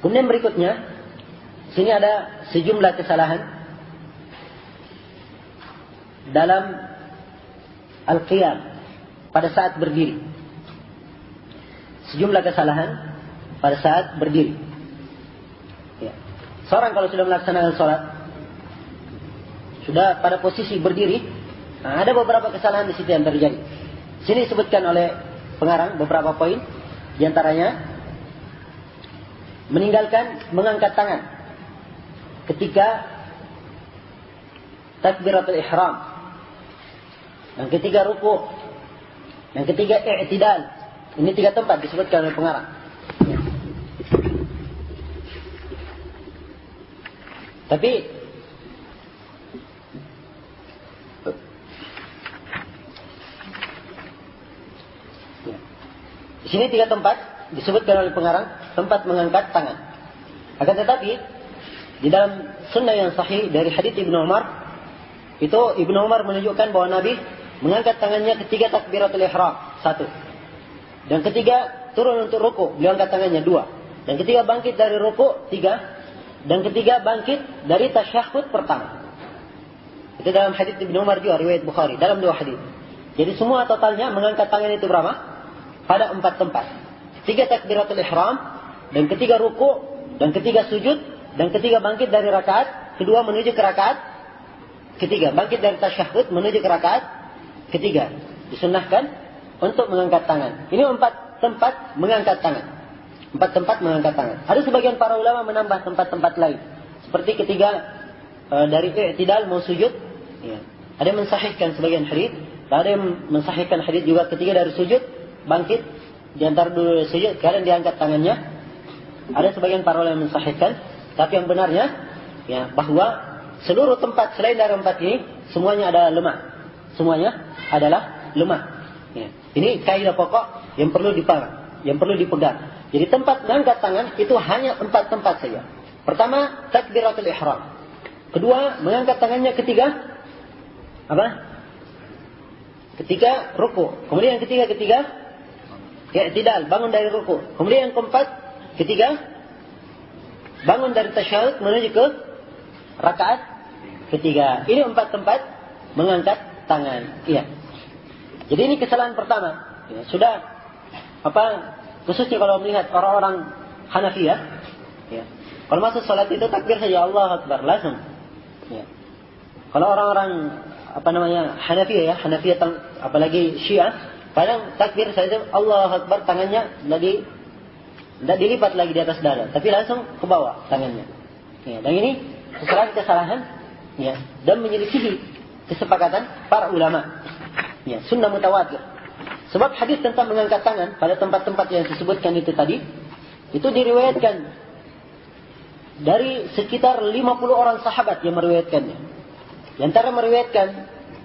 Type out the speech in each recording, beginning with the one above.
Kemudian berikutnya, sini ada sejumlah kesalahan dalam al-qiyam pada saat berdiri. Sejumlah kesalahan pada saat berdiri. Ya. Seorang kalau sudah melaksanakan sholat, sudah pada posisi berdiri, ada beberapa kesalahan di situ yang terjadi. Sini disebutkan oleh pengarang beberapa poin, di antaranya meninggalkan mengangkat tangan ketika takbiratul ihram, yang ketiga ruku', yang ketiga i'tidal. Ini 3 tempat disebutkan oleh pengarang. Tapi di sini 3 tempat disebutkan oleh pengarang tempat mengangkat tangan. Akan tetapi di dalam sunnah yang sahih dari hadits Ibnu Umar, itu Ibnu Umar menunjukkan bahwa Nabi mengangkat tangannya ketika takbiratul ihram 1, dan ketiga turun untuk ruku beliau angkat tangannya 2, dan ketiga bangkit dari ruku 3, dan ketiga bangkit dari tasyahud pertama. Itu dalam hadits Ibnu Umar juga, riwayat Bukhari, dalam 2 hadits. Jadi semua totalnya mengangkat tangan itu berapa? Pada 4 tempat. 3 takbiratul ihram, dan ketiga ruku, dan ketiga sujud, dan ketiga bangkit dari rakaat kedua menuju ke rakaat ketiga, bangkit dari tasyahud menuju ke rakaat ketiga. Disunnahkan untuk mengangkat tangan. Ini 4 tempat mengangkat tangan. 4 tempat mengangkat tangan. Ada sebagian para ulama menambah tempat-tempat lain, seperti ketiga dari i'tidal mau sujud. Ya. Ada yang mensahihkan sebagian hadits, ada yang mensahihkan hadits juga ketiga dari sujud bangkit di antara 2 sujud, kemudian diangkat tangannya. Ada sebagian para ulama yang mensahihkan, tapi yang benarnya ya bahwa seluruh tempat selain dari 4 ini semuanya adalah lemah. Semuanya adalah lemah. Ya. Ini kaidah pokok yang perlu dipegang, yang perlu dipegang. Jadi tempat mengangkat tangan itu hanya 4 tempat saja. Pertama, takbiratul ihram. Kedua, mengangkat tangannya ketiga apa? Ketika ruku. Kemudian yang ketiga i'tidal, bangun dari ruku. Kemudian yang keempat, ketiga bangun dari tasyahud menuju ke rakaat ketiga. Ini 4 tempat mengangkat tangan. Iya. Jadi ini kesalahan pertama. Ya, sudah khususnya kalau melihat orang-orang Hanafiyah, ya. Kalau masuk salat itu takbir saja, Allah Akbar langsung. Ya. Kalau orang-orang Hanafiyah, apalagi Syiah, kadang takbir saja Allah Akbar, tangannya tidak dilipat lagi di atas dada, tapi langsung ke bawah tangannya. Ya, dan ini kesalahan ya, dan menyelisihi kesepakatan para ulama. Ya, sunnah mutawatir. Sebab hadis tentang mengangkat tangan pada tempat-tempat yang disebutkan itu tadi, itu diriwayatkan dari sekitar 50 orang sahabat yang meriwayatkannya. Di antara meriwayatkan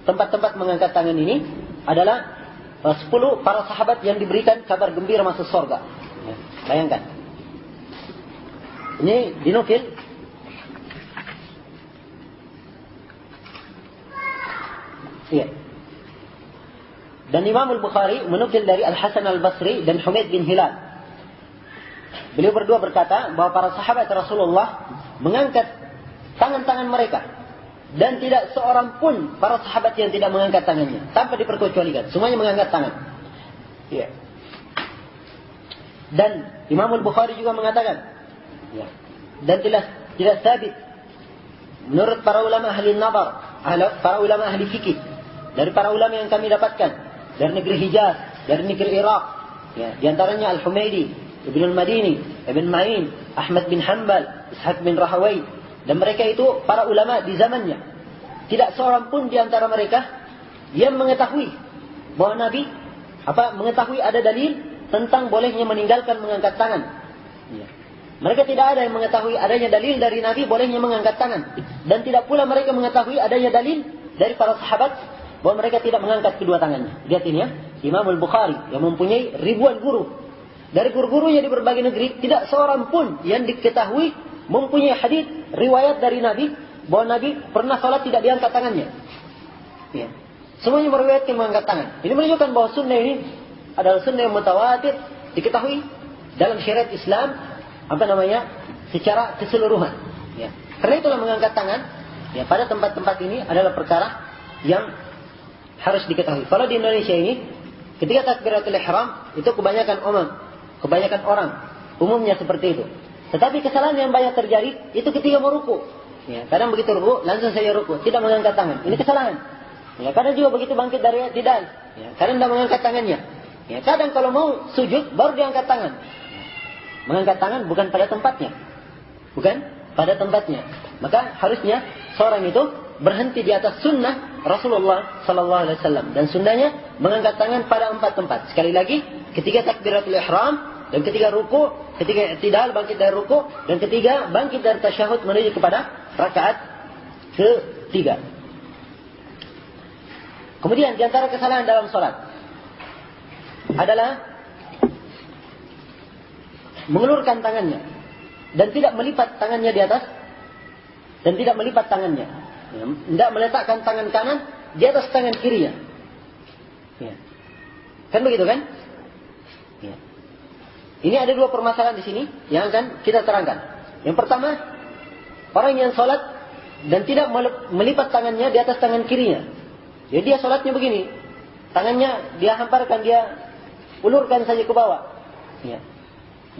tempat-tempat mengangkat tangan ini adalah 10 para sahabat yang diberikan kabar gembira masuk surga. Ya, bayangkan. Ini dinukil ya. Dan Imam Al-Bukhari menukil dari Al-Hasan Al-Basri dan Humaid bin Hilal. Beliau berdua berkata bahwa para sahabat Rasulullah mengangkat tangan-tangan mereka, dan tidak seorang pun para sahabat yang tidak mengangkat tangannya, tanpa diperkecualikan. Semuanya mengangkat tangan. Ya. Dan Imam Al-Bukhari juga mengatakan, ya, dan tidak sabit menurut para ulama ahli nazar, para ulama ahli fikih, dari para ulama yang kami dapatkan dari negeri Hijaz, dari negeri Irak, ya, di antaranya Al-Humaidi, Ibn Al-Madini, Ibn Ma'in, Ahmad bin Hanbal, Ishaq bin Rahawai, dan mereka itu para ulama di zamannya. Tidak seorang pun di antara mereka yang mengetahui bahwa Nabi mengetahui ada dalil tentang bolehnya meninggalkan mengangkat tangan. Ya. Mereka tidak ada yang mengetahui adanya dalil dari Nabi bolehnya mengangkat tangan, dan tidak pula mereka mengetahui adanya dalil dari para sahabat bahwa mereka tidak mengangkat kedua tangannya. Lihat ini ya, Imam Al-Bukhari yang mempunyai ribuan guru, dari guru-gurunya di berbagai negeri, tidak seorang pun yang diketahui mempunyai hadis riwayat dari Nabi bahwa Nabi pernah salat tidak diangkat tangannya. Ya. Semuanya meriwayatkan mengangkat tangan. Ini menunjukkan bahwa sunnah ini adalah sunnah yang mutawatir, diketahui dalam syariat Islam, secara keseluruhan. Ya. Karena itulah mengangkat tangan ya pada tempat-tempat ini adalah perkara yang harus diketahui. Kalau di Indonesia ini, ketika takbiratul ihram itu kebanyakan orang umumnya seperti itu. Tetapi kesalahan yang banyak terjadi itu ketika mau ruku. Ya, kadang begitu ruku langsung saja ruku, tidak mengangkat tangan. Ini kesalahan. Ya, kadang juga begitu bangkit dari i'tidal, ya, kadang tidak mengangkat tangannya. Ya, kadang kalau mau sujud baru diangkat tangan. Mengangkat tangan bukan pada tempatnya. Maka harusnya seorang itu berhenti di atas sunnah Rasulullah sallallahu alaihi wasallam, dan sunnahnya mengangkat tangan pada 4 tempat. Sekali lagi, ketika takbiratul ihram, dan ketika ruku, ketika i'tidal bangkit dari ruku, dan ketika bangkit dari tasyahud menuju kepada rakaat ketiga. Kemudian di antara kesalahan dalam salat adalah mengulurkan tangannya dan tidak melipat tangannya di atas, dan tidak melipat tangannya. Ya, tidak meletakkan tangan kanan di atas tangan kirinya. Ya. Kan begitu kan? Ya. Ini ada 2 permasalahan di sini yang akan kita terangkan. Yang pertama, orang yang sholat dan tidak melipat tangannya di atas tangan kirinya. Jadi dia sholatnya begini, tangannya dia hamparkan, dia ulurkan saja ke bawah. Ya.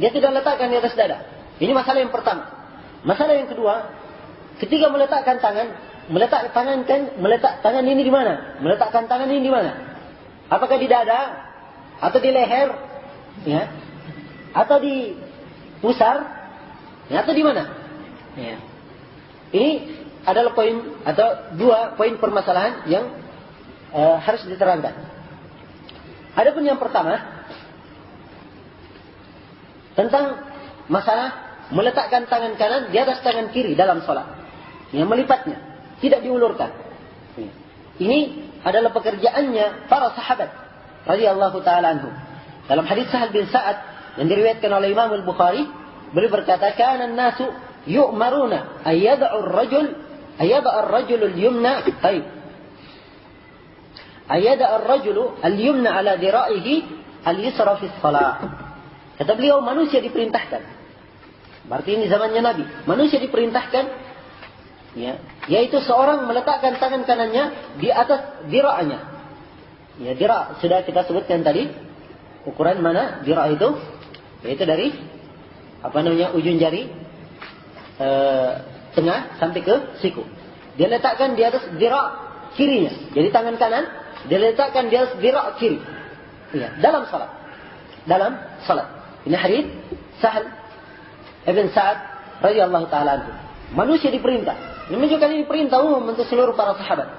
Dia tidak letakkan di atas dada. Ini masalah yang pertama. Masalah yang kedua, ketika meletakkan tangan, meletak tangan ini di mana? Meletakkan tangan ini di mana? Apakah di dada, atau di leher, ya, atau di pusar, ya, atau di mana? Ya. Ini adalah poin atau 2 poin permasalahan yang harus diterangkan. Adapun yang pertama tentang masalah meletakkan tangan kanan di atas tangan kiri dalam sholat, yang melipatnya, tidak diulurkan. Ini adalah pekerjaannya para sahabat radhiyallahu taala anhum. Dalam hadis Sahal bin Sa'ad yang diriwayatkan oleh Imam Al-Bukhari, beliau berkata, "Kana an-nasu yu'maruna ayyada'u ar-rajul al-yumna ar-rajulu al-yumna ala dira'ihi al-yusra fi shalah." Kata beliau, manusia diperintahkan. Berarti ini zamannya Nabi. Manusia diperintahkan, ya, yaitu seorang meletakkan tangan kanannya di atas dira'nya. Ya, dira' sudah kita sebutkan tadi. Ukuran mana dira' itu? Yaitu dari ujung jari tengah sampai ke siku. Dia letakkan di atas dira' kirinya. Jadi tangan kanan dia letakkan di atas dira' kiri. Ya, dalam salat. Ini hadis Sahal ibn Sa'ad radhiyallahu taala anhu. Manusia diperintah. Ini menunjukkan ini perintah umum untuk seluruh para sahabat.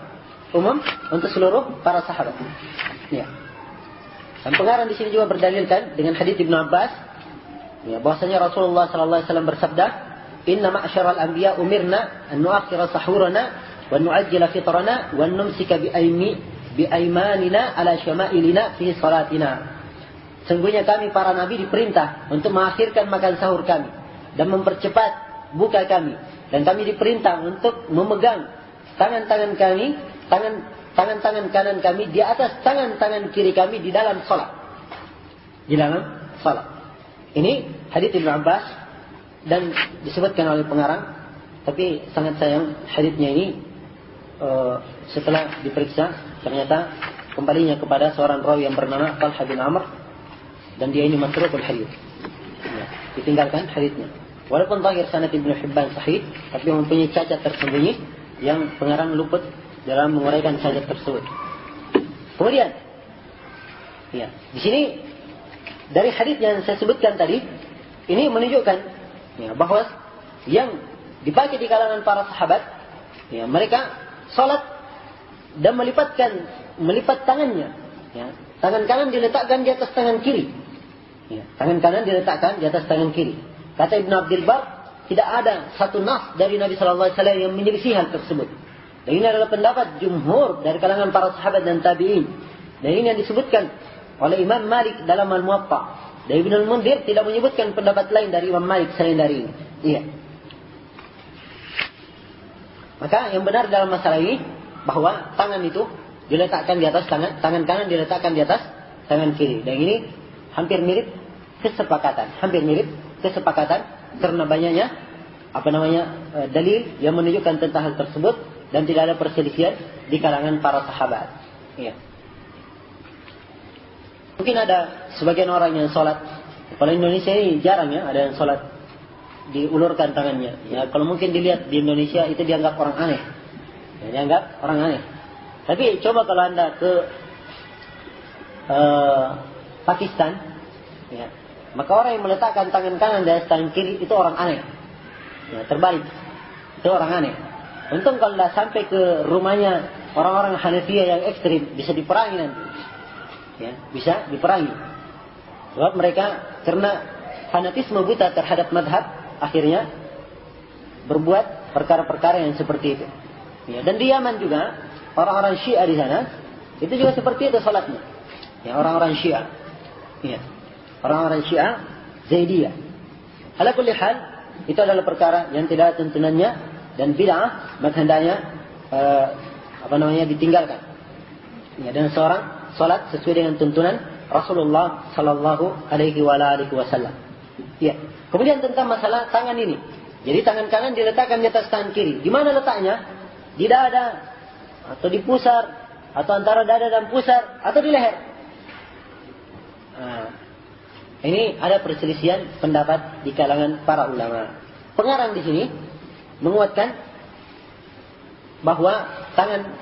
Ya. Dan pengarang di sini juga berdalilkan dengan hadis Ibnu Abbas, ya, bahwasanya Rasulullah sallallahu alaihi wasallam bersabda, "Inna ma'syaral anbiya umirna an nu'akhkhira sahurana wa nu'ajjila fitrana wa numsika bi aymanina ala syama'ilina fi salatina." Sungguhnya kami para nabi diperintah untuk mengakhirkan makan sahur kami dan mempercepat buka kami, dan kami diperintah untuk memegang tangan-tangan kanan kami di atas tangan-tangan kiri kami di dalam salat. Ini hadits Ibnu Abbas dan disebutkan oleh pengarang, tapi sangat sayang haditsnya ini setelah diperiksa ternyata kembalinya kepada seorang rawi yang bernama Talha bin Amr, dan dia ini matrukul hadits. Ya, ditinggalkan haditsnya. Walaupun zahir sanad Ibnu Hibban sahih, tapi mempunyai cacat tersembunyi yang pengarang luput dalam menguraikan cacat tersebut. Kemudian, ya, di sini dari hadits yang saya sebutkan tadi, ini menunjukkan, ya, bahwa yang dipakai di kalangan para sahabat, ya, mereka salat dan melipat tangannya. Ya, tangan kanan diletakkan di atas tangan kiri. Ya, tangan kanan diletakkan di atas tangan kiri. Kata Ibn Abdul Bar, tidak ada satu nas dari Nabi sallallahu alaihi wasallam yang menyelisih hal tersebut. Dan ini adalah pendapat jumhur dari kalangan para sahabat dan tabi'in. Dan ini yang disebutkan oleh Imam Malik dalam Al-Muwatta. Dan Ibn Al-Mundhir tidak menyebutkan pendapat lain dari Imam Malik selain dari ini. Iya. Maka yang benar dalam masalah ini bahwa tangan itu diletakkan di atas tangan kanan diletakkan di atas tangan kiri. Dan ini hampir mirip kesepakatan karena banyaknya dalil yang menunjukkan tentang hal tersebut dan tidak ada perselisihan di kalangan para sahabat. Ya. Mungkin ada sebagian orang yang sholat. Kalau Indonesia ini jarang ya ada yang sholat diulurkan tangannya. Ya, kalau mungkin dilihat di Indonesia itu dianggap orang aneh. Ya, dianggap orang aneh. Tapi coba kalau Anda ke Pakistan, ya, maka orang yang meletakkan tangan kanan di atas tangan kiri itu orang aneh. Ya, terbalik. Itu orang aneh. Untung kalau dah sampai ke rumahnya orang-orang Hanafiyah yang ekstrim, bisa diperangi nanti. Ya, bisa diperangi. Sebab mereka karena fanatisme buta terhadap madhab, akhirnya berbuat perkara-perkara yang seperti itu. Ya, dan di Yaman juga orang-orang Syiah di sana itu juga seperti itu salatnya. Ya, orang-orang Syiah. Ya. Orang-orang Syiah Zaidiyah. Ala kulli hal, itu adalah perkara yang tidak ada tuntunannya dan bid'ah, maka hendaknya ditinggalkan. Ya, dan seorang salat sesuai dengan tuntunan Rasulullah sallallahu alaihi wasallam. Ya. Kemudian tentang masalah tangan ini. Jadi tangan kanan diletakkan di atas tangan kiri. Di mana letaknya? Di dada atau di pusar atau antara dada dan pusar atau di leher. Nah, ini ada perselisihan pendapat di kalangan para ulama. Pengarang di sini menguatkan bahwa tangan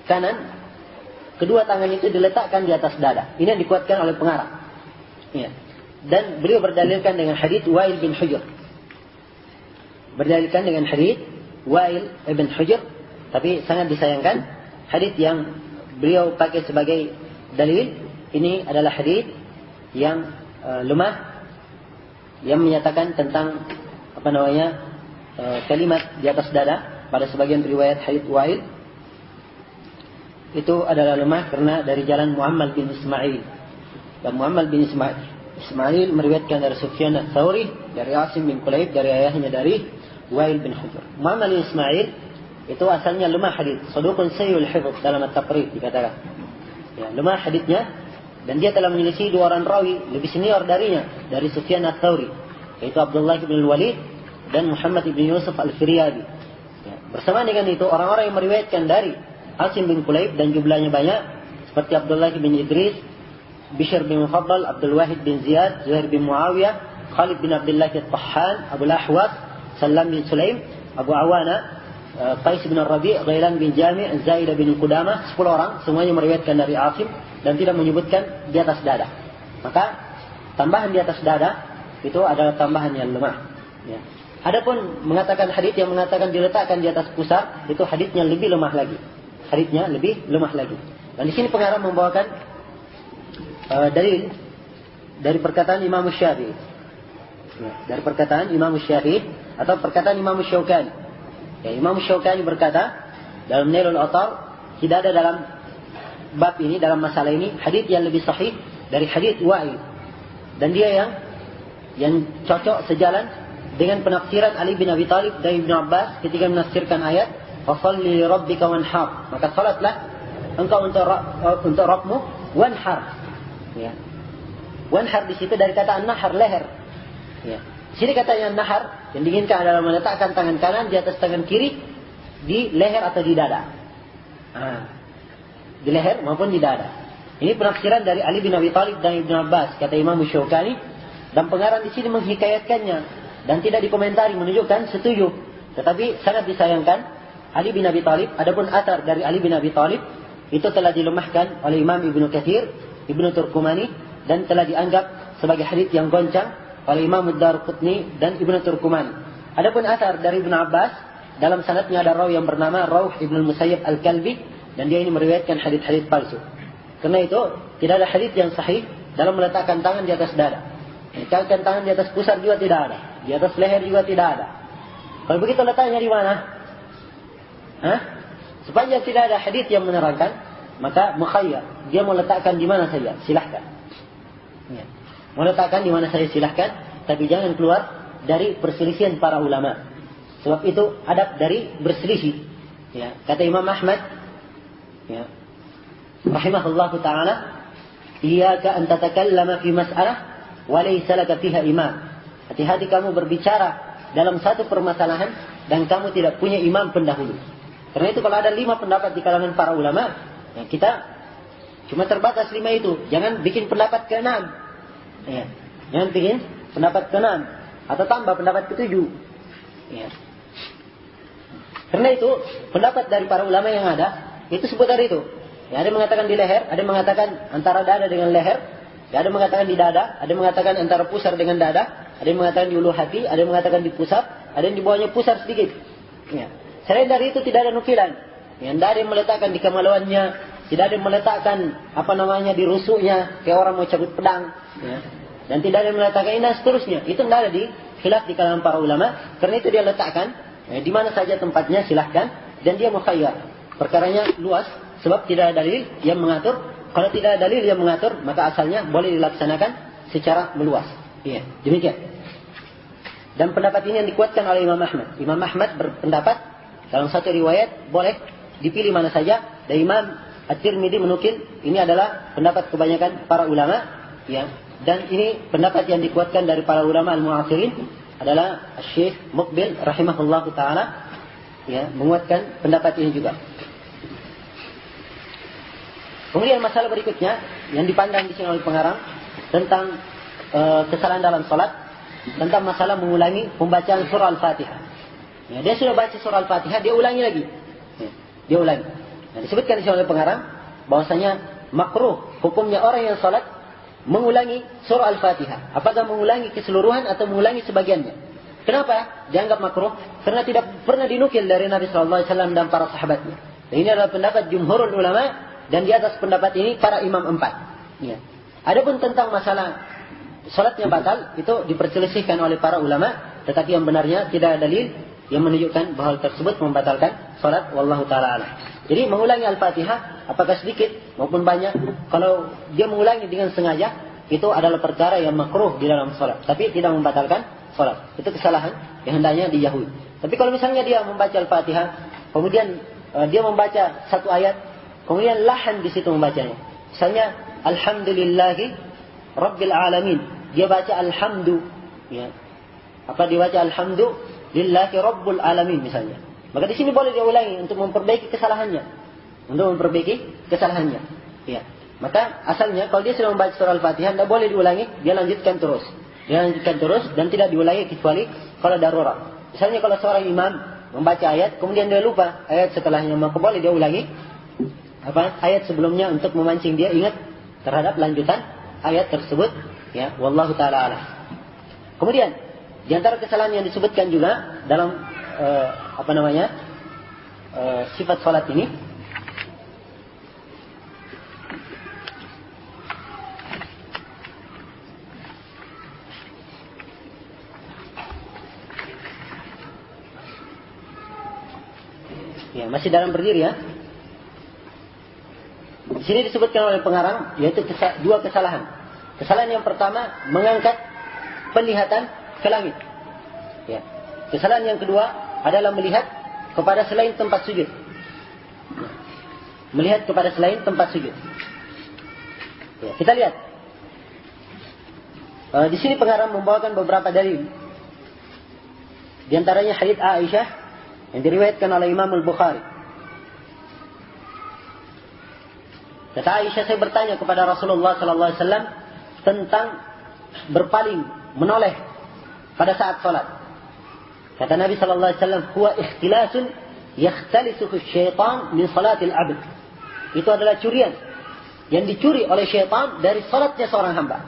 kanan, kedua tangan itu diletakkan di atas dada. Ini yang dikuatkan oleh pengarang. Ya. Dan beliau berdalilkan dengan hadits Wa'il bin Hujr. Berdalilkan dengan hadits Wa'il bin Hujr, tapi sangat disayangkan hadits yang beliau pakai sebagai dalil ini adalah hadits yang lemah, yang menyatakan tentang kalimat di atas dada pada sebagian riwayat hadits Wa'il itu adalah lemah karena dari jalan Muhammad bin Ismail. Dan Muhammad bin Ismail meriwayatkan dari Sufyan ats-Tsauri, dari Asim bin Kulayb, dari ayahnya dari Wa'il bin Hujr. Muhammad bin Ismail itu asalnya lemah hadits, saduqun sayyul hifdz dalam at-taqrib dikatakan. Ya, lemah haditsnya dan dia telah menyelisih dua orang rawi lebih senior darinya, dari Sufyan ats-Tsauri, yaitu Abdullah bin Walid dan Muhammad bin Yusuf al-Firyadi. Ya, bersama dengan itu orang-orang yang meriwayatkan dari Asim bin Kulayb dan jumlahnya banyak seperti Abdullah bin Idris, Bishr bin Mufaddal, Abdul Wahid bin Ziyad, Zuhair bin Muawiyah, Khalid bin Abdullah al-Tahhan, Abu al-Ahwas, Salam bin Sulaim, Abu Awana, Qais bin Rabi', Ghailan bin Jami', Zaidah bin Qudamah, 10 orang semuanya meriwayatkan dari Asim dan tidak menyebutkan di atas dada. Maka tambahan di atas dada itu adalah tambahan yang lemah. Ya. Adapun mengatakan hadits yang mengatakan diletakkan di atas pusar, itu haditsnya lebih lemah lagi. Haditsnya lebih lemah lagi. Dan di sini pengarang membawakan dalil dari perkataan Imam Syafi'i. Ya, dari perkataan Imam Syafi'i atau perkataan Imam Syaukani. Ya, Imam Syaukani berkata dalam Nailul Awtar, tidak ada dalam bab ini, dalam masalah ini hadits yang lebih sahih dari hadits Wa'il. Dan dia yang cocok sejalan dengan penafsiran Ali bin Abi Thalib dari Ibnu Abbas ketika menafsirkan ayat fasalli rabbika wanhar, maka salatlah engkau untuk Rabbmu, wanhar. Ya. Wanhar di situ dari kata an-nahar, leher. Ya. Di sini katanya an-nahar yang diinginkan adalah meletakkan tangan kanan di atas tangan kiri di leher atau di dada. Di leher maupun di dada. Ini penafsiran dari Ali bin Abi Thalib dan Ibnu Abbas, kata Imam Syaukani, dan pengarang di sini menghikayatkannya dan tidak dikomentari, menunjukkan setuju. Tetapi sangat disayangkan Ali bin Abi Thalib, adapun athar dari Ali bin Abi Thalib itu telah dilemahkan oleh Imam Ibnu Katsir, Ibnu Turkumani, dan telah dianggap sebagai hadits yang goncang oleh Imam Ad-Darqutni dan Ibnu Turkumani. Adapun athar dari Ibnu Abbas, dalam sanadnya ada rawi yang bernama Rauh Ibnu Musayyib Al-Kalbi, dan dia ini meriwayatkan hadits-hadits palsu. Karena itu tidak ada hadits yang sahih dalam meletakkan tangan di atas dada. Meletakkan tangan di atas pusar juga tidak ada, di atas leher juga tidak ada. Kalau begitu letaknya di mana? Supaya tidak ada hadits yang menerangkan, maka mukhayyar, dia mau letakkan di mana saja, silahkan. Ya. Mau letakkan di mana saja silahkan, tapi jangan keluar dari perselisihan para ulama. Sebab itu adab dari berselisih. Ya. Kata Imam Ahmad, ya, rahimahullahu ta'ala, iyyaka an tatakallama fi mas'alah wa laysa laka fiha imam, hati-hati kamu berbicara dalam satu permasalahan dan kamu tidak punya imam pendahulu. Karena itu kalau ada 5 pendapat di kalangan para ulama, ya kita cuma terbatas 5 itu. Jangan bikin pendapat ke-6. Ya. Jangan bikin pendapat ke-6 atau tambah pendapat ke-7. Ya. Karena itu pendapat dari para ulama yang ada itu seputar itu. Ya, ada yang mengatakan di leher, ada yang mengatakan antara dada dengan leher, ya, ada yang mengatakan di dada, ada yang mengatakan antara pusar dengan dada, ada yang mengatakan di ulu hati, ada yang mengatakan di pusat, ada yang di bawahnya pusar sedikit. Ya. Selain dari itu tidak ada nukilan. Ya, tidak ada yang meletakkan di kemaluannya, tidak ada yang meletakkan di rusuknya kayak orang mau cabut pedang. Ya. Dan tidak ada yang meletakkan ini dan seterusnya. Itu tidak ada di khilaf di kalangan para ulama. Karena itu dia letakkan di mana saja tempatnya silahkan dan dia mukhayyar. Perkaranya luas. Sebab tidak ada dalil yang mengatur. Kalau tidak ada dalil yang mengatur, maka asalnya boleh dilaksanakan secara meluas. Iya, demikian. Dan pendapat ini yang dikuatkan oleh Imam Ahmad. Imam Ahmad berpendapat dalam satu riwayat boleh dipilih mana saja. Dan Imam At-Tirmidzi menukil ini adalah pendapat kebanyakan para ulama. Ya. Dan ini pendapat yang dikuatkan dari para ulama al-mu'asirin adalah Syekh Muqbil rahimahullahu taala. Ya, menguatkan pendapat ini juga. Kemudian masalah berikutnya yang dipandang di sini oleh pengarang tentang kesalahan dalam salat, tentang masalah mengulangi pembacaan surah Al-Fatihah. Ya, dia sudah baca surah Al-Fatihah, dia ulangi lagi. Ya, dia ulangi. Nah, disebutkan di sini oleh pengarang bahwasanya makruh hukumnya orang yang salat mengulangi surah Al-Fatihah. Apakah mengulangi keseluruhan atau mengulangi sebagiannya? Kenapa dianggap makruh? Karena tidak pernah dinukil dari Nabi sallallahu alaihi wasallam dan para sahabatnya. Dan ini adalah pendapat jumhurul ulama. Dan di atas pendapat ini para imam 4. Ya. Adapun tentang masalah salatnya batal itu diperselisihkan oleh para ulama, tetapi yang benarnya tidak ada dalil yang menunjukkan bahwa hal tersebut membatalkan salat. Wallahu taala a'lam. Jadi mengulangi Al-Fatihah apakah sedikit maupun banyak, kalau dia mengulangi dengan sengaja itu adalah perkara yang makruh di dalam salat, tapi tidak membatalkan salat. Itu kesalahan yang hendaknya dijauhi. Tapi kalau misalnya dia membaca Al-Fatihah, kemudian dia membaca satu ayat, kemudian lahan di situ membacanya. Misalnya alhamdulillahi rabbil alamin. Dia baca alhamdu, ya. Apa dia baca alhamdulillahi rabbul alamin misalnya. Maka di sini boleh dia ulangi untuk memperbaiki kesalahannya. Ya. Maka asalnya kalau dia sudah membaca surah Al-Fatihah tidak boleh diulangi, dia lanjutkan terus. Dan tidak diulangi kecuali kalau darurat. Misalnya kalau seorang imam membaca ayat kemudian dia lupa ayat setelahnya, maka boleh dia ulangi ayat sebelumnya untuk memancing dia ingat terhadap lanjutan ayat tersebut, ya. Wallahu taala a'lam. Kemudian di antara kesalahan yang disebutkan juga dalam sifat salat ini, ya, masih dalam berdiri, ya. Di sini disebutkan oleh pengarang yaitu 2 kesalahan. Kesalahan yang pertama mengangkat penglihatan ke langit. Ya. Kesalahan yang kedua adalah melihat kepada selain tempat sujud. Melihat kepada selain tempat sujud. Ya, kita lihat. Di sini pengarang membawakan beberapa dalil. Di antaranya hadits Aisyah yang diriwayatkan oleh Imam Al-Bukhari. Kata Aisyah, saya bertanya kepada Rasulullah sallallahu alaihi wasallam tentang berpaling, menoleh pada saat salat. Kata Nabi sallallahu alaihi wasallam, "Huwa ikhtilasun yakhtalisuhu syaitan min salatil 'abd." Itu adalah curian yang dicuri oleh syaitan dari salatnya seorang hamba.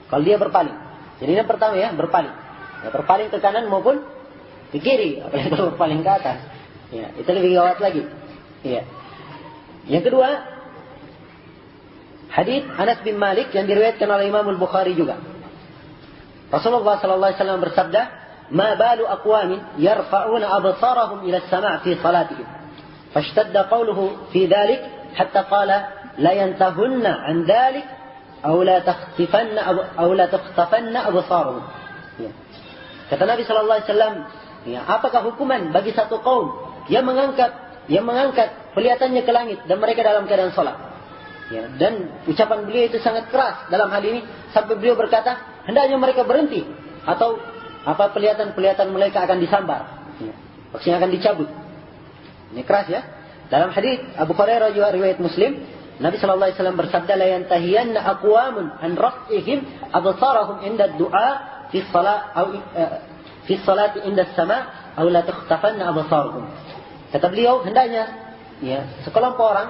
Kalau dia berpaling. Jadi yang pertama, ya, berpaling. Ya, berpaling ke kanan maupun ke kiri, apalagi kalau berpaling ke atas. Ya, itu lebih gawat lagi. Ya. Yang kedua, hadits Anas bin Malik yang diriwayatkan oleh Imam Al-Bukhari juga. Rasulullah sallallahu alaihi wasallam bersabda, "Ma balu aqwamin yarfa'una absarahum ila as-sama' fi salatihim." Fashtadda qawluhu fi dhalik hatta qala la yantahunna an dhalik aw la takhtafanna absaruhum. Ya. Kata Nabi sallallahu alaihi wasallam, ya, apakah hukuman bagi satu kaum yang mengangkat penglihatannya ke langit dan mereka dalam keadaan salat? Ya, dan ucapan beliau itu sangat keras dalam hal ini sampai beliau berkata, hendaknya mereka berhenti atau pelihatan-pelihatan mereka akan disambar. Maksudnya akan dicabut. Ini keras ya. Dalam hadis Abu Hurairah juga riwayat Muslim, Nabi sallallahu alaihi wasallam bersabda, la yantahiyanna aqwamun an raf'ihim absarahum inda du'a fi shalah atau fi salati inda as-sama' atau la takhtafanna absaruhum. Kata beliau, hendaknya sekelompok orang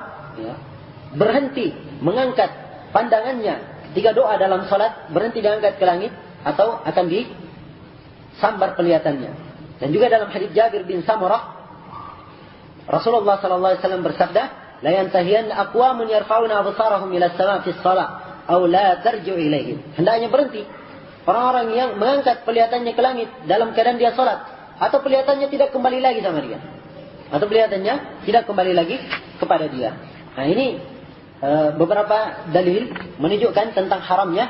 berhenti mengangkat pandangannya ketika doa dalam salat, berhenti diangkat ke langit atau akan disambar pelihatannya. Dan juga dalam hadis Jabir bin Samurah, Rasulullah sallallahu alaihi wasallam bersabda, la yantahiyanna aqwamun yarfa'una absarahum ila as-sama' fi as-salah aw la tarji'u ilaihim. Hendaknya berhenti orang-orang yang mengangkat pelihatannya ke langit dalam keadaan dia salat, atau pelihatannya tidak kembali lagi sama dia. Atau pelihatannya tidak kembali lagi kepada dia. Nah, ini beberapa dalil menunjukkan tentang haramnya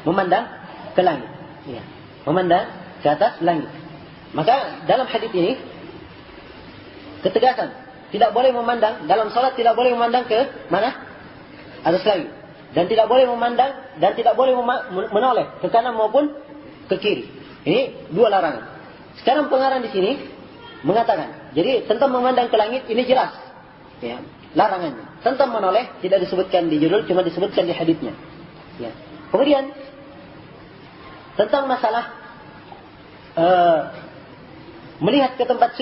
memandang ke langit. Ya, memandang ke atas langit. Maka dalam hadis ini ketegasan, tidak boleh memandang dalam salat, tidak boleh memandang ke mana? Atas langit. Dan tidak boleh memandang dan tidak boleh menoleh ke kanan maupun ke kiri. Ini dua larangan. Sekarang pengarang di sini mengatakan, jadi tentang memandang ke langit ini jelas, ya, larangannya. Tentang menoleh tidak disebutkan di judul, cuma disebutkan di hadisnya. Ya. Kemudian tentang masalah melihat ke tempat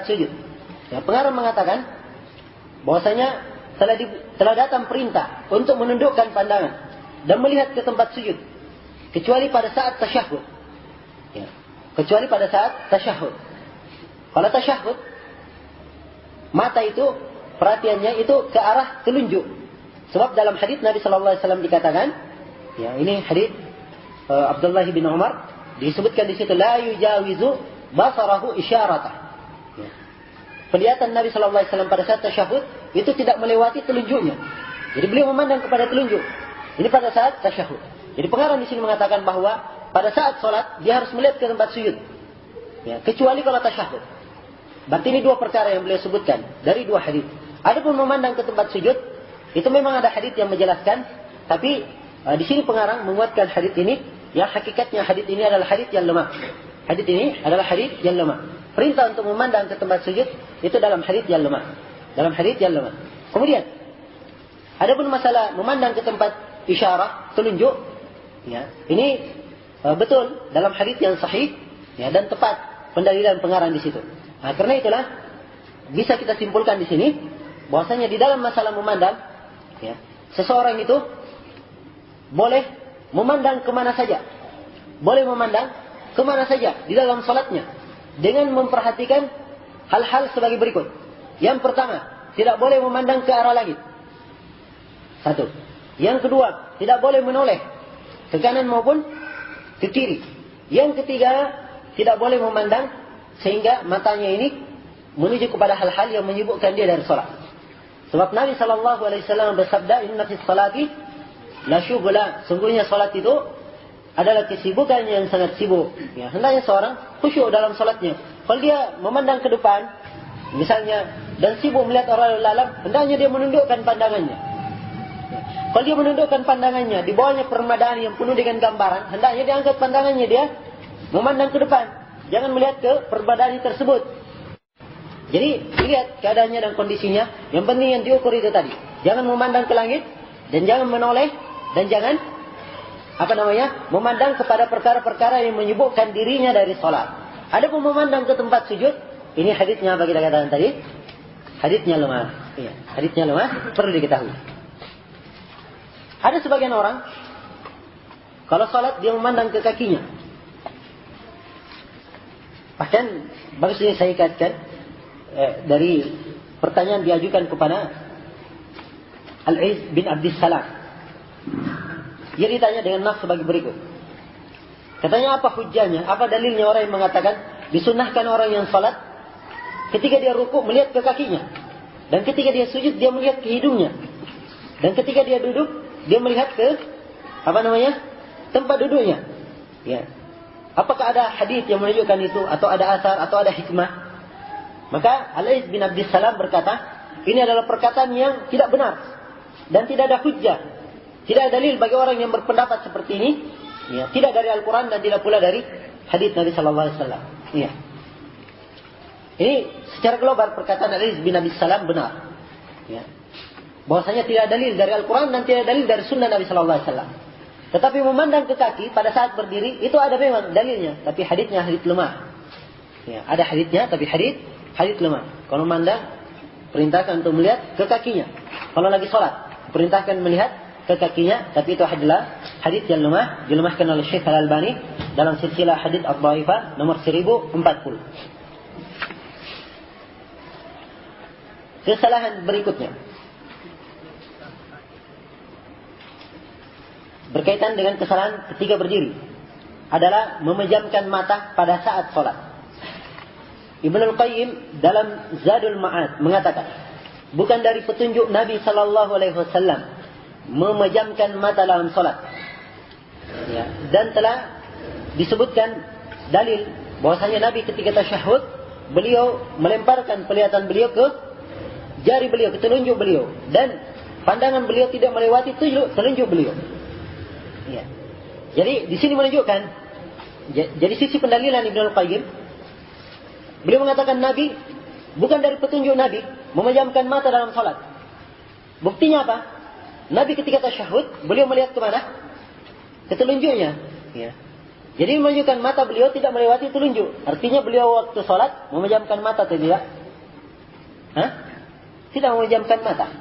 sujud, ya, pengarang mengatakan bahwasanya telah datang perintah untuk menundukkan pandangan dan melihat ke tempat sujud, kecuali pada saat tasyahud. Ya. Kecuali pada saat tasyahud. Kalau tasyahud, mata itu perhatiannya itu ke arah telunjuk. Sebab dalam hadis Nabi sallallahu alaihi wasallam dikatakan, ya, ini hadis Abdullah bin Umar, disebutkan di situ la yujawizu basarahu isyaratah. Ya. Penglihatan Nabi sallallahu alaihi wasallam pada saat tasyahud itu tidak melewati telunjuknya. Jadi beliau memandang kepada telunjuk. Ini pada saat tasyahud. Jadi pengarang di sini mengatakan bahwa pada saat salat dia harus melihat ke tempat sujud. Ya, kecuali kalau tasyahud. Berarti ini dua perkara yang beliau sebutkan dari dua hadis. Adapun memandang ke tempat sujud, itu memang ada hadis yang menjelaskan, tapi di sini pengarang menguatkan hadis ini, yang hakikatnya hadis ini adalah hadis yang lemah. Hadis ini adalah hadis yang lemah. Perintah untuk memandang ke tempat sujud itu dalam hadis yang lemah. Dalam hadis yang lemah. Kemudian, adapun masalah memandang ke tempat isyarah, telunjuk, ya, ini betul dalam hadis yang sahih, ya, dan tepat pendalilan pengarang di situ. Nah, karena itulah bisa kita simpulkan di sini bahwasanya di dalam masalah memandang, ya, seseorang itu boleh memandang kemana saja, boleh memandang kemana saja di dalam salatnya dengan memperhatikan hal-hal sebagai berikut. Yang pertama, tidak boleh memandang ke arah langit. Satu. Yang kedua, tidak boleh menoleh ke kanan maupun ke kiri. Yang ketiga, tidak boleh memandang sehingga matanya ini menuju kepada hal-hal yang menyibukkan dia dari salat. Sebab Nabi sallallahu alaihi wasallam bersabda, "Inna fis salati la syughla." Sungguhnya salat itu adalah kesibukan yang sangat sibuk. Ya, hendaknya seorang khusyuk dalam salatnya. Kalau dia memandang ke depan, misalnya, dan sibuk melihat orang lain, hendaknya dia menundukkan pandangannya. Ya. Kalau dia menundukkan pandangannya, di bawahnya permadani yang penuh dengan gambaran, hendaknya dia angkat pandangannya, dia memandang ke depan. Jangan melihat ke permadani tersebut. Jadi, lihat keadaannya dan kondisinya. Yang penting yang diukur itu tadi. Jangan memandang ke langit, dan jangan menoleh, dan jangan memandang kepada perkara-perkara yang menyibukkan dirinya dari salat. Adapun memandang ke tempat sujud, ini hadisnya apa kita katakan tadi? Hadisnya lemah. Iya, hadisnya lemah, perlu diketahui. Ada sebagian orang, kalau salat dia memandang ke kakinya. Bahkan, bagus ini saya kaitkan dari pertanyaan diajukan kepada Al-Iz bin Abdissalam. Dia ditanya dengan nas sebagai berikut. Katanya, apa hujjahnya, apa dalilnya orang yang mengatakan disunnahkan orang yang salat ketika dia rukuk melihat ke kakinya, dan ketika dia sujud dia melihat ke hidungnya, dan ketika dia duduk dia melihat ke tempat duduknya. Ya. Apakah ada hadis yang menunjukkan itu, atau ada asar, atau ada hikmah? Maka Al-Iz bin Abdissalam berkata, ini adalah perkataan yang tidak benar dan tidak ada hujjah. Tidak ada dalil bagi orang yang berpendapat seperti ini. Ya, tidak dari Al-Quran dan tidak pula dari hadits Nabi Sallallahu Alaihi Wasallam. Ya. Ini secara global perkataan Ali bin Abi Salam benar. Ya. Bahwasanya tidak ada dalil dari Al-Quran dan tidak ada dalil dari Sunnah Nabi Sallallahu Alaihi Wasallam. Tetapi memandang ke kaki pada saat berdiri itu ada memang dalilnya, tapi haditsnya hadits lemah. Ya, ada haditsnya, tapi hadits lemah. Kalau memandang, perintahkan untuk melihat ke kakinya. Kalau lagi sholat, perintahkan melihat ke kakinya, tapi itu adalah hadits yang lemah, dilemahkan oleh Syekh Al-Albani dalam silsilah hadits Ad-Dhaifah nomor 1040. Kesalahan berikutnya berkaitan dengan kesalahan ketika berdiri adalah memejamkan mata pada saat sholat. Ibnul Qayyim dalam Zadul Ma'ad mengatakan, bukan dari petunjuk Nabi Sallallahu Alaihi Wasallam memejamkan mata dalam sholat. Ya, dan telah disebutkan dalil bahwasanya Nabi ketika tasyahud beliau melemparkan penglihatan beliau ke jari beliau, ke telunjuk beliau, dan pandangan beliau tidak melewati telunjuk beliau. Ya. Jadi di sini menunjukkan, jadi sisi pendalilan Ibnul Qayyim, beliau mengatakan Nabi bukan dari petunjuk Nabi memejamkan mata dalam salat. Buktinya apa? Nabi ketika tasyahud beliau melihat ke mana? Ke telunjuknya. Ya. Jadi menunjukkan mata beliau tidak melewati telunjuk. Artinya beliau waktu salat memejamkan mata atau tidak? Tidak memejamkan mata.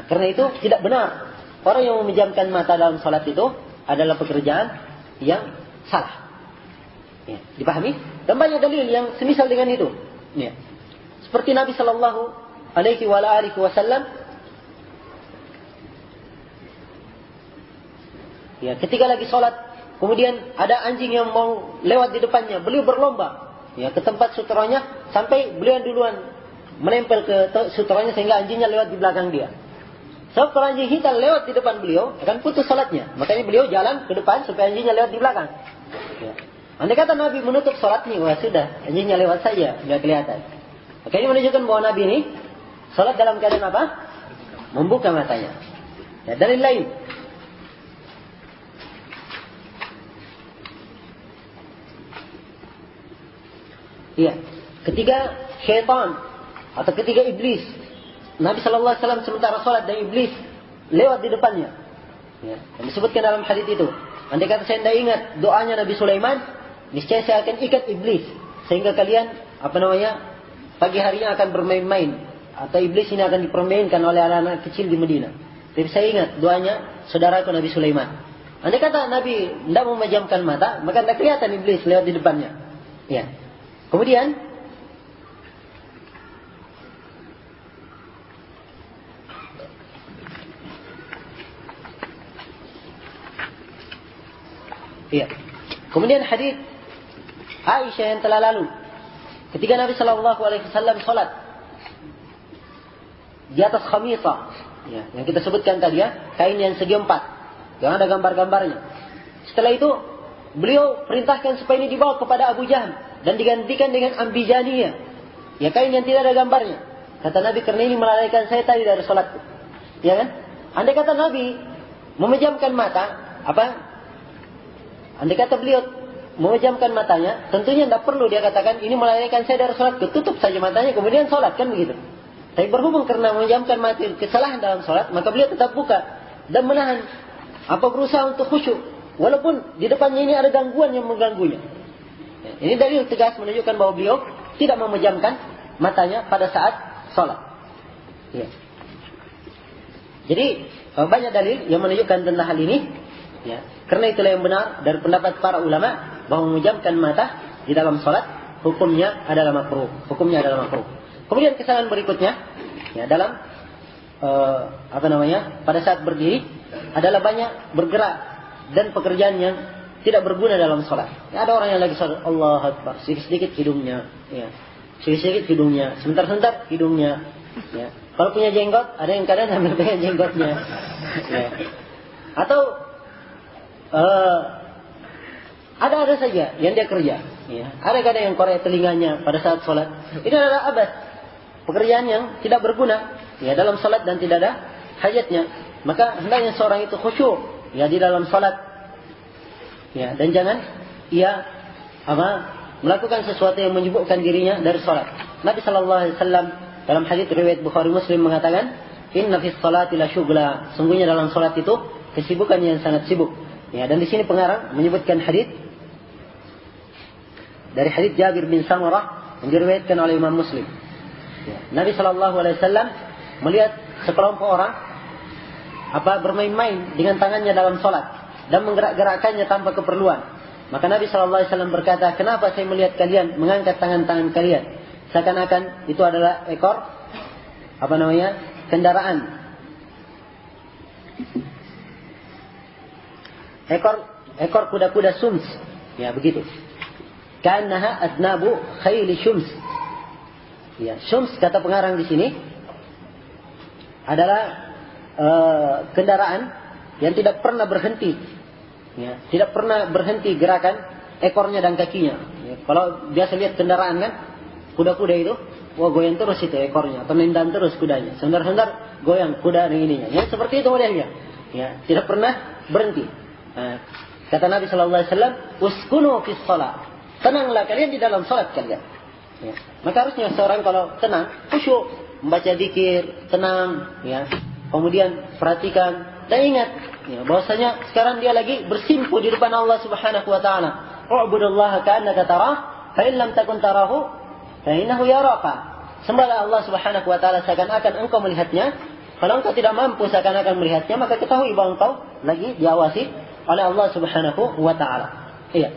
Karena itu tidak benar. Orang yang memejamkan mata dalam salat itu adalah pekerjaan yang salah. Ya, dipahami? Dan banyak dalil yang semisal dengan itu. Ya. Seperti Nabi Sallallahu Alaihi Wasallam, ya, ketika lagi salat, kemudian ada anjing yang mau lewat di depannya, beliau berlomba, ya, ke tempat sutranya sampai beliau duluan menempel ke sutranya sehingga anjingnya lewat di belakang dia. Sebab kalau anjing hitam lewat di depan beliau, akan putus salatnya. Makanya beliau jalan ke depan supaya anjingnya lewat di belakang. Ya. Andai kata Nabi menutup salatnya, wah sudah, anjingnya lewat saja, tidak kelihatan. Makanya menunjukkan bahwa Nabi ini salat dalam keadaan apa? Membuka matanya. Ya, dalil lain. Iya, ketika syaitan atau ketika iblis, Nabi Sallallahu Alaihi Wasallam sementara sholat dan iblis lewat di depannya. Ya, yang disebutkan dalam hadits itu. Andai kata saya tidak ingat doanya Nabi Sulaiman, niscaya saya akan ikat iblis sehingga kalian pagi harinya akan bermain-main atau iblis ini akan dipermainkan oleh anak-anak kecil di Medina. Tapi saya ingat doanya saudaraku Nabi Sulaiman. Andai kata Nabi tidak memejamkan mata, maka tidak kelihatan iblis lewat di depannya. Ya. Kemudian iya. Kemudian hadis Aisyah yang telah lalu, ketika Nabi Sallallahu Alaihi Wasallam sholat di atas khamisah, ya, yang kita sebutkan tadi ya, kain yang segi empat, yang ada gambar-gambarnya. Setelah itu beliau perintahkan supaya ini dibawa kepada Abu Jahal dan digantikan dengan ambijaniyah, ya, kain yang tidak ada gambarnya. Kata Nabi, karena ini melalaikan saya tadi dari sholatku. Ya kan? Andai kata Nabi memejamkan mata, andai kata beliau memejamkan matanya, tentunya tidak perlu dia katakan ini melalaikan saya dari sholat. Tutup saja matanya kemudian sholat, kan begitu. Tapi berhubung karena memejamkan mata kesalahan dalam sholat, maka beliau tetap buka dan menahan berusaha untuk khusyuk, walaupun di depannya ini ada gangguan yang mengganggunya. Ya, ini dalil tegas menunjukkan bahwa beliau tidak memejamkan matanya pada saat sholat. Ya. Jadi banyak dalil yang menunjukkan tentang hal ini. Ya, karena itulah yang benar dari pendapat para ulama bahwa memejamkan mata di dalam salat hukumnya adalah makruh. Kemudian kesalahan berikutnya, ya, dalam pada saat berdiri adalah banyak bergerak dan pekerjaan yang tidak berguna dalam salat. Ya, ada orang yang lagi salat, Allahu Akbar, sedikit-sedikit hidungnya, ya, sedikit-sedikit hidungnya, sebentar-sebentar hidungnya. Ya. Kalau punya jenggot, ada yang kadang sambil pegang jenggotnya. Ya. Atau ada saja yang dia kerja. Ya. Ada kadang yang korek telinganya pada saat sholat. Ini adalah pekerjaan yang tidak berguna, ya, dalam sholat dan tidak ada hajatnya. maka hendaknya seorang itu khusyuk ya di dalam salat. Ya, dan jangan ia melakukan sesuatu yang menyibukkan dirinya dari salat. Nabi sallallahu alaihi wasallam dalam hadis riwayat Bukhari Muslim mengatakan, "Inna fis salati la syughla." Sungguhnya dalam salat itu kesibukan yang sangat sibuk. Ya, dan di sini pengarang menyebutkan hadis dari hadis Jabir bin Samurah yang diriwayatkan oleh Imam Muslim. Ya, Nabi sallallahu alaihi wasallam melihat sekelompok orang bermain-main dengan tangannya dalam salat dan menggerak-gerakkannya tanpa keperluan. Maka Nabi sallallahu alaihi wasallam berkata, "Kenapa saya melihat kalian mengangkat tangan-tangan kalian seakan-akan itu adalah ekor kendaraan. Ekor kuda-kuda syums." Ya, begitu. Ka'annaha adnabu khayli syums. Ya, syums kata pengarang di sini adalah kendaraan yang tidak pernah berhenti. Ya, tidak pernah berhenti gerakan ekornya dan kakinya. Ya, kalau biasa lihat kendaraan kan, kuda-kuda itu, goyang terus itu ekornya, atau nendang terus kudanya. Sebentar-sebentar goyang kuda dan ininya. Ya, seperti itu modelnya. Ya, tidak pernah berhenti. Nah, kata Nabi sallallahu alaihi wasallam, "Uskunu fis shalah." Tenanglah kalian di dalam salat kalian. Ya. Maka harusnya seorang kalau tenang, khusyuk, membaca zikir, tenang, ya. Kemudian perhatikan dan ingat, ya, bahwasanya sekarang dia lagi bersimpu di depan Allah Subhanahu wa taala. "U'budullaha ka'annaka tarah, fa in lam takun tarahu, fa innahu yaraka." Sembahlah Allah Subhanahu wa taala seakan-akan engkau melihatnya. Kalau engkau tidak mampu seakan-akan melihatnya, maka ketahui bahwa engkau lagi diawasi oleh Allah Subhanahu wa taala. Iya.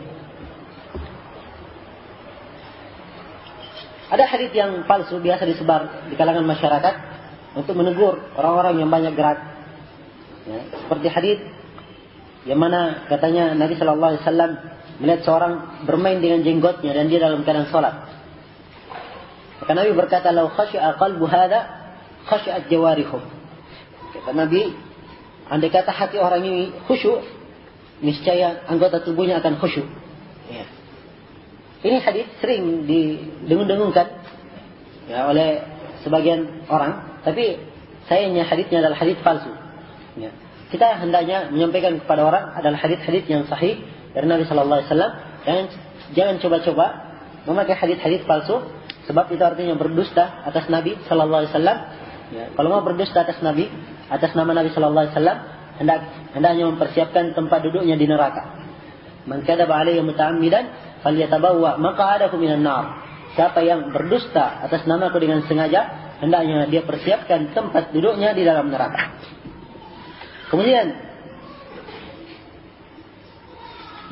Ada hadis yang palsu biasa disebar di kalangan masyarakat untuk menegur orang-orang yang banyak gerak. Ya, seperti hadis yang mana katanya Nabi sallallahu alaihi wasallam melihat seorang bermain dengan jenggotnya dan dia dalam keadaan salat. Maka Nabi berkata, "Lau khashi'a qalbu hadza khashi'at jawarihu." Kata Nabi, andai kata hati orang ini khusyuk, niscaya anggota tubuhnya akan khusyuk. Ya. Ini hadis sering didengung-dengungkan ya, oleh sebagian orang, tapi sayangnya hadisnya adalah hadis palsu. Ya. Kita hendaknya menyampaikan kepada orang adalah hadis-hadis yang sahih dari Nabi sallallahu alaihi wasallam, dan jangan coba-coba memakai hadis-hadis palsu, sebab itu artinya berdusta atas Nabi sallallahu alaihi wasallam. Ya. Kalau mau berdusta atas Nabi, atas nama Nabi sallallahu alaihi wasallam, hendaknya mempersiapkan tempat duduknya di neraka. "Man kadzaba alayya muta'ammidan falyatabawwa maq'adahu minan nar." Siapa yang berdusta atas namaku dengan sengaja, hendaknya dia persiapkan tempat duduknya di dalam neraka. Kemudian,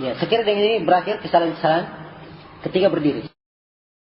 ya, sekiranya dengan ini berakhir kesalahan-kesalahan ketika berdiri.